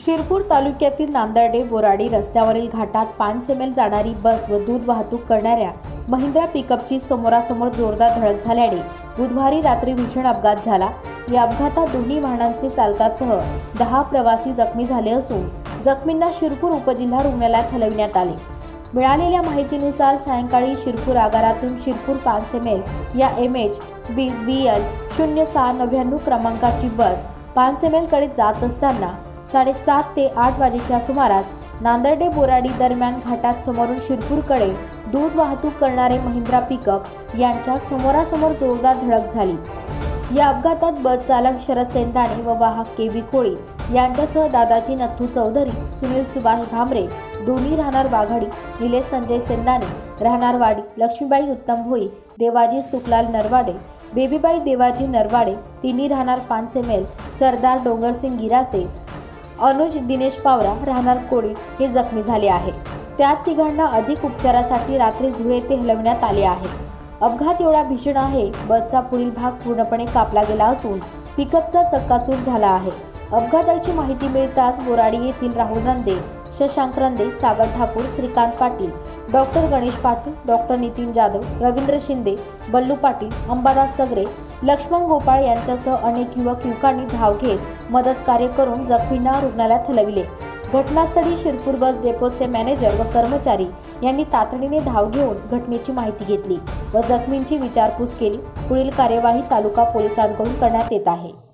शिरपूर तालुक्यातील नांदर्डे बोराडी रस्त्यावरील घाटात 5 एमएल जाणारी बस व दूध वाहतूक करणाऱ्या महिंद्रा पिकअपची समोरासमोर जोरदार धडक झाल्याने बुधवारी रात्री भीषण अपघात झाला। या अपघातात दोन्ही वाहनांचे चालकासह 10 प्रवासी जखमी झाले असून जखमींना शिरपूर उपजिल्हा रुग्णालयात हलविण्यात आले। मिळालेल्या माहितीनुसार सायंकाळी शिरपूर आगारातून शिरपूर 5 एमएल या MH 20 BL 0699 क्रमांकाची बस 5 एमएल कडे जात असताना 7:30 ते 8 वाजेच्या सुमारास नांदर्डे बोराडी दरम्यान घाटात समोरून शिरपूरकडे दूध वाहतूक करणारे महिंद्रा पिकअप यांच्यात समोरासमोर जोरदार धडक झाली। या अपघातात बस चालक शरद सेंदाने व वाहक KB कोळी यांच्यासह दादाजी नथू चौधरी, सुनील सुभाष भामरे दोन्ही राहणार वाघाडी, निलेश संजय सेंदाने राहणार वाडी, लक्ष्मीबाई उत्तम भोई, देवाजी सुखलाल नरवाडे, बेबीबाई देवाजी नरवाडे तिन्ही राहणार 5 एमएल, सरदार डोंगरसिंग गिरासे, अनुज दिनेश पावरा राहणार कोळी हे जखमी झाले आहे। त्यात तिघांना अधिक उपचारासाठी रात्रीच धुळे येथे हलविण्यात आले आहे। अपघात एवढा भीषण आहे, बसचा पुढील भाग पूर्णपणे कापला गेला असून पिकअपचा चक्काचूर झाला आहे। अपघाताची माहिती मिळताच बोराडी येथील राहुल रंदे, शशांक रंदे, सागर ठाकूर, श्रीकांत पाटील, डॉक्टर गणेश पाटील, डॉक्टर नितीन जाधव, रवींद्र शिंदे, बल्लू पाटील, अंबादास सगरे, लक्ष्मण गोपाळ यांच्यासह अनेक युवकांनी धाव घेत मदत कार्य करून जखमींना रुग्णालयात हलविले। घटनास्थळी शिरपूर बस डेपोचे मॅनेजर व कर्मचारी यांनी तातडीने धाव घेऊन घटनेची माहिती घेतली व जखमींची विचारपूस केली। पुढील कार्यवाही तालुका पोलिसांकडून करण्यात येत आहे।